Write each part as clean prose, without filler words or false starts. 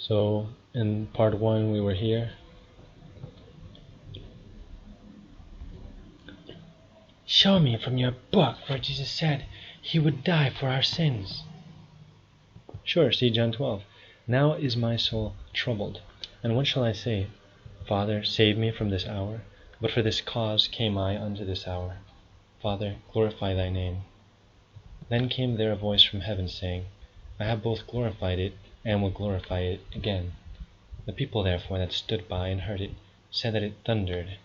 So in part 1 we were here. Show me from your book where Jesus said he would die for our sins. Sure, see John 12. Now is my soul troubled, and what shall I say? Father, save me from this hour. But for this cause came I unto this hour. Father, glorify thy name. Then came there a voice from heaven, saying, I have both glorified it, and will glorify it again. The people therefore that stood by and heard it said that it thundered.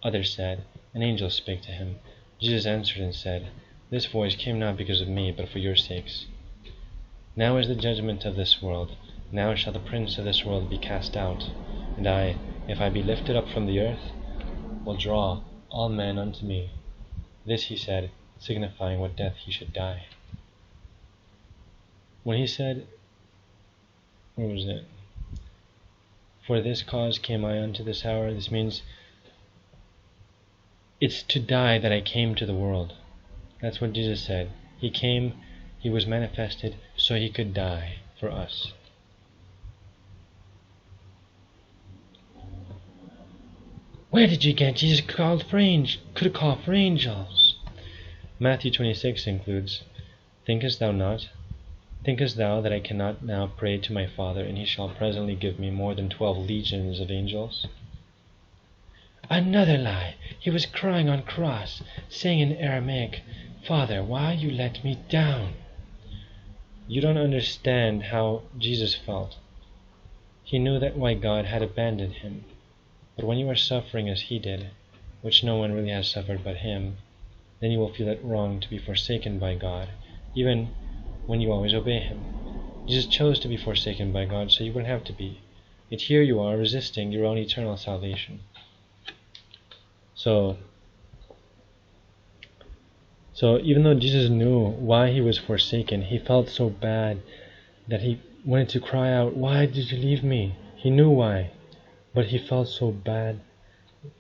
Others said, An angel spake to him. Jesus answered and said, This voice came not because of me, but for your sakes. Now is the judgment of this world. Now shall the prince of this world be cast out. And I, if I be lifted up from the earth, will draw all men unto me. This he said, signifying what death he should die. When he said, where was it? For this cause came I unto this hour, this means it's to die that I came to the world. That's what Jesus said. He came, he was manifested so he could die for us. Where did you get Jesus could call for angels? Matthew 26 includes, Thinkest thou not? Thinkest thou that I cannot now pray to my Father, and he shall presently give me more than 12 legions of angels? Another lie. He was crying on cross, saying in Aramaic, Father, why you let me down? You don't understand how Jesus felt. He knew that why God had abandoned him. But when you are suffering as he did, which no one really has suffered but him, then you will feel it wrong to be forsaken by God, even when you always obey him. Jesus chose to be forsaken by God so you wouldn't have to be. Yet here you are resisting your own eternal salvation. So even though Jesus knew why he was forsaken, he felt so bad that he wanted to cry out, Why did you leave me? He knew why, but he felt so bad,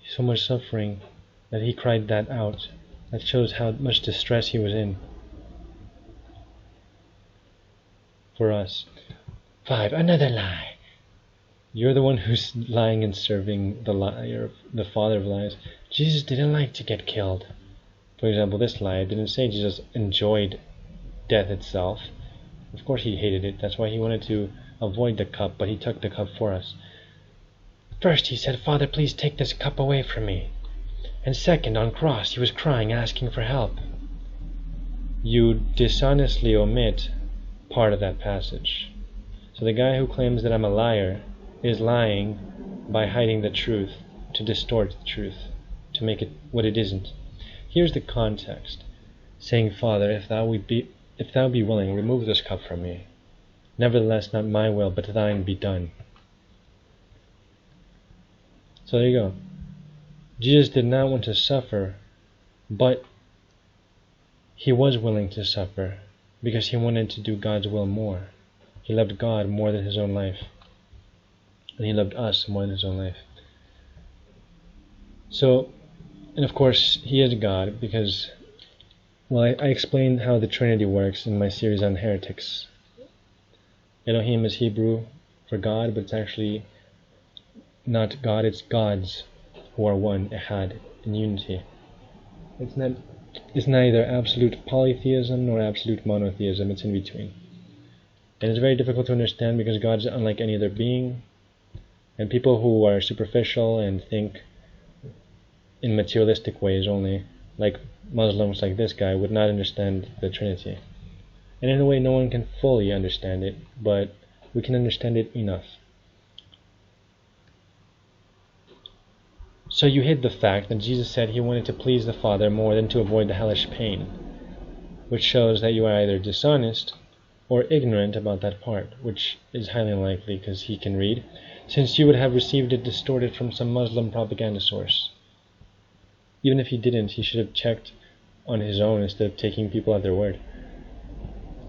so much suffering, that he cried that out. That shows how much distress he was in for us. 5. Another lie. You're the one who's lying and serving the liar, the father of lies. Jesus didn't like to get killed. For example, this lie didn't say Jesus enjoyed death itself. Of course he hated it. That's why he wanted to avoid the cup, but he took the cup for us. First he said, Father, please take this cup away from me. And second, on cross, he was crying, asking for help. You dishonestly omit part of that passage. So the guy who claims that I'm a liar is lying by hiding the truth, to distort the truth, to make it what it isn't. Here's the context, saying, Father, if thou be willing, remove this cup from me. Nevertheless, not my will, but thine be done. So there you go. Jesus did not want to suffer, but he was willing to suffer because he wanted to do God's will more. He loved God more than his own life, and he loved us more than his own life. So, and of course, he is God because, well, I explained how the Trinity works in my series on heretics. Elohim is Hebrew for God, but it's actually not God, it's gods who are one, Ehad, in unity. It's neither absolute polytheism nor absolute monotheism, it's in between. And it's very difficult to understand because God is unlike any other being, and people who are superficial and think in materialistic ways only, like Muslims like this guy, would not understand the Trinity. And in a way no one can fully understand it, but we can understand it enough. So you hid the fact that Jesus said he wanted to please the Father more than to avoid the hellish pain, which shows that you are either dishonest or ignorant about that part, which is highly unlikely because he can read, since you would have received it distorted from some Muslim propaganda source. Even if he didn't, he should have checked on his own instead of taking people at their word.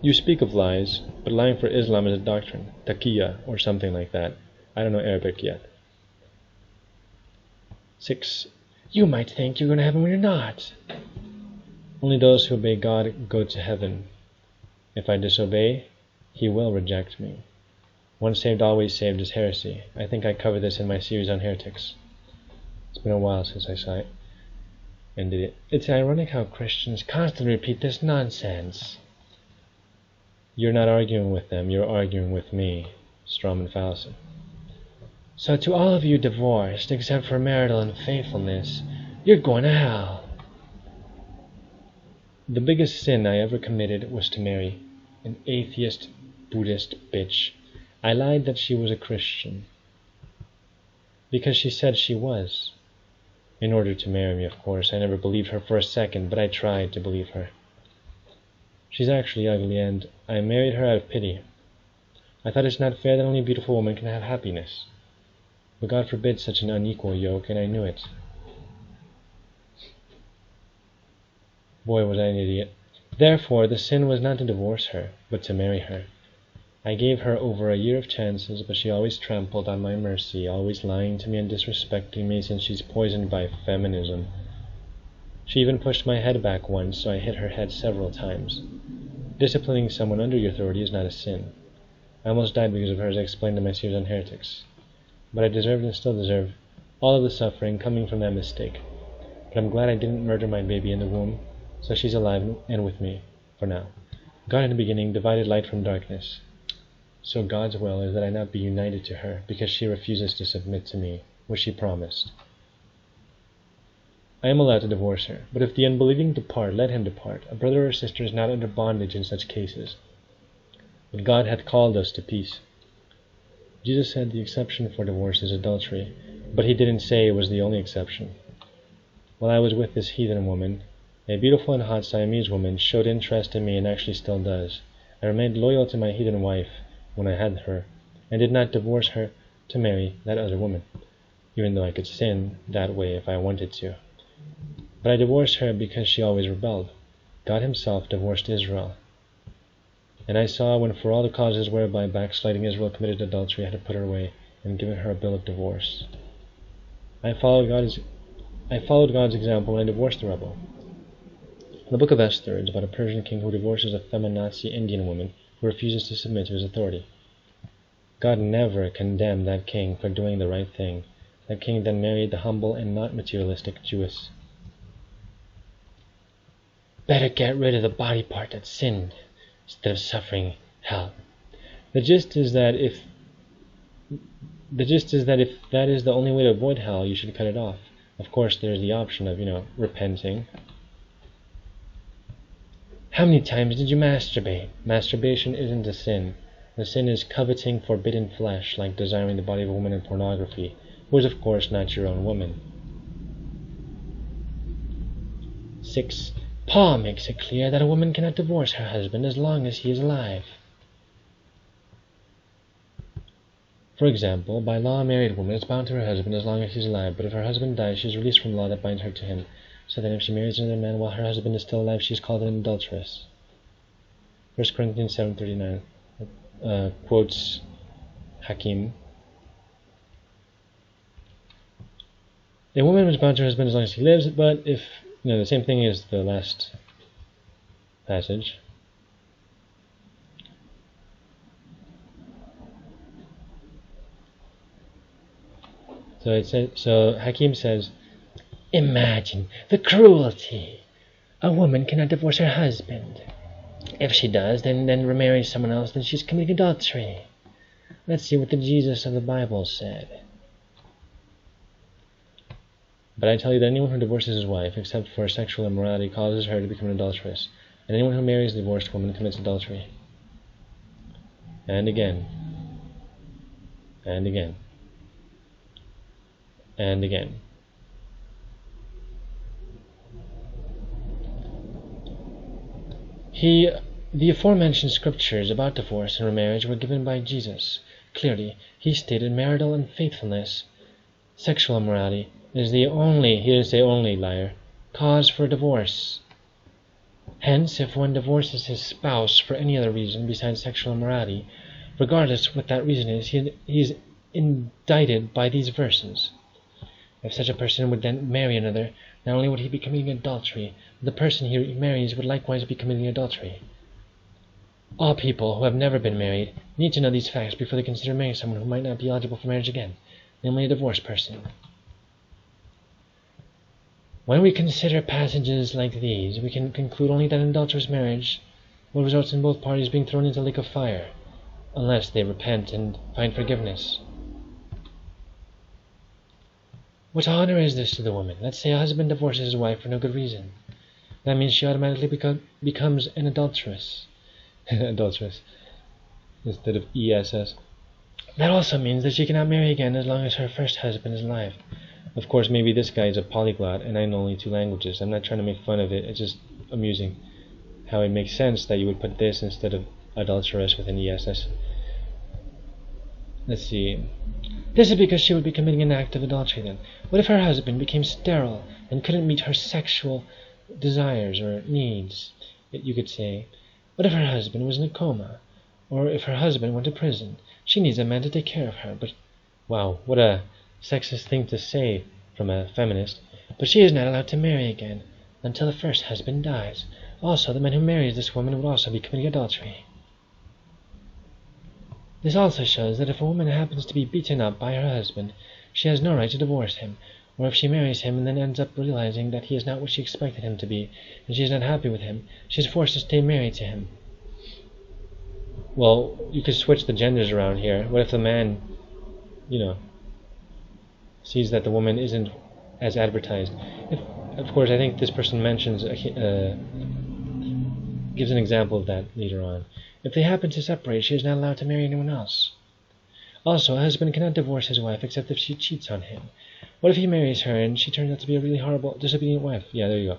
You speak of lies, but lying for Islam is a doctrine, taqiyya or something like that. I don't know Arabic yet. 6. You might think you're going to heaven when you're not. Only those who obey God go to heaven. If I disobey, he will reject me. Once saved, always saved is heresy. I think I covered this in my series on heretics. It's been a while since I saw it and did it. It's ironic how Christians constantly repeat this nonsense. You're not arguing with them, you're arguing with me. Strawman fallacy. So to all of you divorced, except for marital unfaithfulness, you're going to hell. The biggest sin I ever committed was to marry an atheist Buddhist bitch. I lied that she was a Christian because she said she was. In order to marry me, of course. I never believed her for a second, but I tried to believe her. She's actually ugly, and I married her out of pity. I thought it's not fair that only a beautiful woman can have happiness. But God forbid such an unequal yoke, and I knew it. Boy, was I an idiot. Therefore, the sin was not to divorce her, but to marry her. I gave her over a year of chances, but she always trampled on my mercy, always lying to me and disrespecting me since she's poisoned by feminism. She even pushed my head back once, so I hit her head several times. Disciplining someone under your authority is not a sin. I almost died because of her, as I explained in my series on heretics. But I deserved and still deserve all of the suffering coming from that mistake. But I'm glad I didn't murder my baby in the womb, so she's alive and with me, for now. God in the beginning divided light from darkness. So God's will is that I not be united to her, because she refuses to submit to me, which she promised. I am allowed to divorce her, but if the unbelieving depart, let him depart. A brother or sister is not under bondage in such cases. But God hath called us to peace. Jesus said the exception for divorce is adultery, but he didn't say it was the only exception. While I was with this heathen woman, a beautiful and hot Siamese woman showed interest in me and actually still does. I remained loyal to my heathen wife when I had her, and did not divorce her to marry that other woman, even though I could sin that way if I wanted to. But I divorced her because she always rebelled. God himself divorced Israel. And I saw when for all the causes whereby backsliding Israel committed adultery, I had to put her away and given her a bill of divorce. I followed God's example when I divorced the rebel. The book of Esther is about a Persian king who divorces a feminazi Indian woman who refuses to submit to his authority. God never condemned that king for doing the right thing. That king then married the humble and not materialistic Jewess. Better get rid of the body part that sinned instead of suffering hell. The gist is that if that is the only way to avoid hell, you should cut it off. Of course, there's the option of, repenting. How many times did you masturbate? Masturbation isn't a sin. The sin is coveting forbidden flesh, like desiring the body of a woman in pornography, who is of course not your own woman. 6. Paul makes it clear that a woman cannot divorce her husband as long as he is alive. For example, by law a married woman is bound to her husband as long as he is alive, but if her husband dies, she is released from law that binds her to him. So then if she marries another man while her husband is still alive, she is called an adulteress. 1 Corinthians 7:39 quotes Hakim. A woman is bound to her husband as long as he lives, but if, the same thing as the last passage. So Hakim says, imagine the cruelty. A woman cannot divorce her husband. If she does, then remarries someone else, then she's committing adultery. Let's see what the Jesus of the Bible said. But I tell you that anyone who divorces his wife, except for sexual immorality, causes her to become an adulteress. And anyone who marries a divorced woman commits adultery. And again. And again. And again. The aforementioned scriptures about divorce and remarriage were given by Jesus. Clearly, he stated marital unfaithfulness, sexual immorality, is the only, he didn't say only, liar, cause for divorce. Hence, if one divorces his spouse for any other reason besides sexual immorality, regardless what that reason is, he is indicted by these verses. If such a person would then marry another, not only would he be committing adultery, but the person he marries would likewise be committing adultery. All people who have never been married need to know these facts before they consider marrying someone who might not be eligible for marriage again, namely a divorced person. When we consider passages like these, we can conclude only that an adulterous marriage will result in both parties being thrown into the lake of fire, unless they repent and find forgiveness. What honor is this to the woman? Let's say a husband divorces his wife for no good reason. That means she automatically becomes an adulteress. Adulteress instead of ESS. That also means that she cannot marry again as long as her first husband is alive. Of course, maybe this guy is a polyglot and I know only 2 languages. I'm not trying to make fun of it. It's just amusing how it makes sense that you would put this instead of adulteress with an ESS. Let's see. This is because she would be committing an act of adultery then. What if her husband became sterile and couldn't meet her sexual desires or needs? You could say, what if her husband was in a coma? Or if her husband went to prison? She needs a man to take care of her. But, wow, what a sexist thing to say from a feminist. But she is not allowed to marry again until the first husband dies. Also, the man who marries this woman would also be committing adultery. This also shows that if a woman happens to be beaten up by her husband, she has no right to divorce him, or if she marries him and then ends up realizing that he is not what she expected him to be, and she is not happy with him, she is forced to stay married to him. Well, you could switch the genders around here. What if the man, sees that the woman isn't as advertised? Of course, I think this person mentions, gives an example of that later on. If they happen to separate, she is not allowed to marry anyone else. Also, a husband cannot divorce his wife except if she cheats on him. What if he marries her and she turns out to be a really horrible, disobedient wife? Yeah, there you go.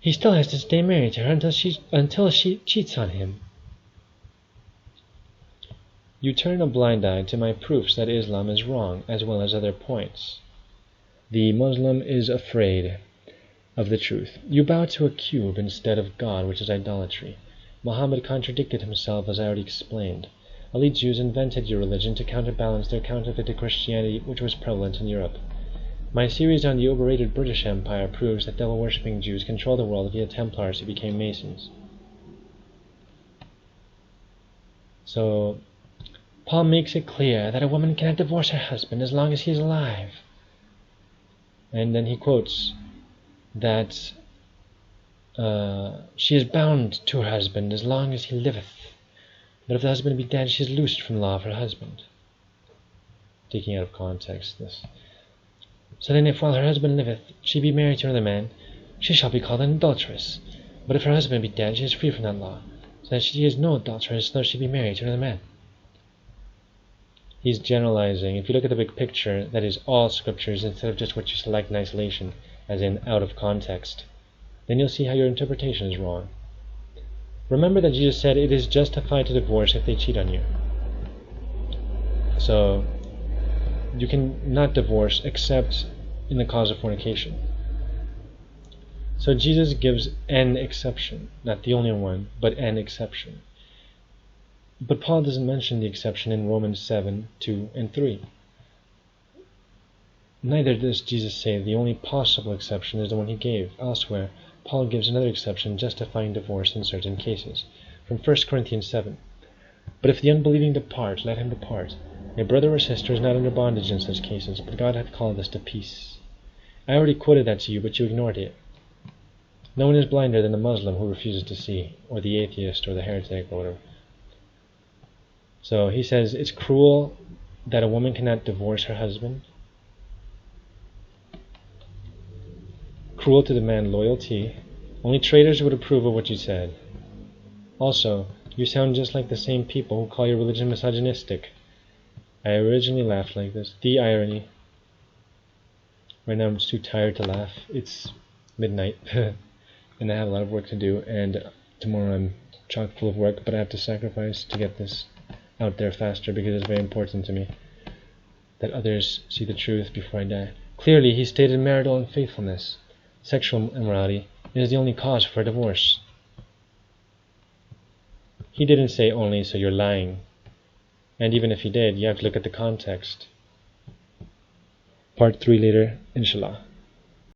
He still has to stay married to her until she cheats on him. You turn a blind eye to my proofs that Islam is wrong, as well as other points. The Muslim is afraid of the truth. You bow to a cube instead of God, which is idolatry. Muhammad contradicted himself, as I already explained. Elite Jews invented your religion to counterbalance their counterfeit Christianity, which was prevalent in Europe. My series on the overrated British Empire proves that devil-worshipping Jews control the world via Templars who became Masons. So, Paul makes it clear that a woman cannot divorce her husband as long as he is alive. And then he quotes that she is bound to her husband as long as he liveth. But if the husband be dead, she is loosed from the law of her husband. Taking out of context this. So then if while her husband liveth, she be married to another man, she shall be called an adulteress. But if her husband be dead, she is free from that law, so that she is no adulteress, though she be married to another man. He's generalizing. If you look at the big picture, that is all scriptures instead of just what you select in isolation, as in out of context. Then you'll see how your interpretation is wrong. Remember that Jesus said it is justified to divorce if they cheat on you. So, you can not divorce except in the cause of fornication. So Jesus gives an exception, not the only one, but an exception. But Paul doesn't mention the exception in Romans 7, 2, and 3. Neither does Jesus say the only possible exception is the one he gave. Elsewhere, Paul gives another exception justifying divorce in certain cases. From 1 Corinthians 7. But if the unbelieving depart, let him depart. A brother or sister is not under bondage in such cases, but God hath called us to peace. I already quoted that to you, but you ignored it. No one is blinder than the Muslim who refuses to see, or the atheist, or the heretic, or whatever. So he says it's cruel that a woman cannot divorce her husband. Cruel to demand loyalty. Only traitors would approve of what you said. Also, you sound just like the same people who call your religion misogynistic. I originally laughed like this. The irony. Right now I'm just too tired to laugh. It's midnight and I have a lot of work to do, and tomorrow I'm chock full of work, but I have to sacrifice to get this out there faster because it's very important to me that others see the truth before I die. Clearly, he stated marital unfaithfulness. Sexual immorality is the only cause for a divorce. He didn't say only, so you're lying. And even if he did, you have to look at the context. Part 3 later, inshallah.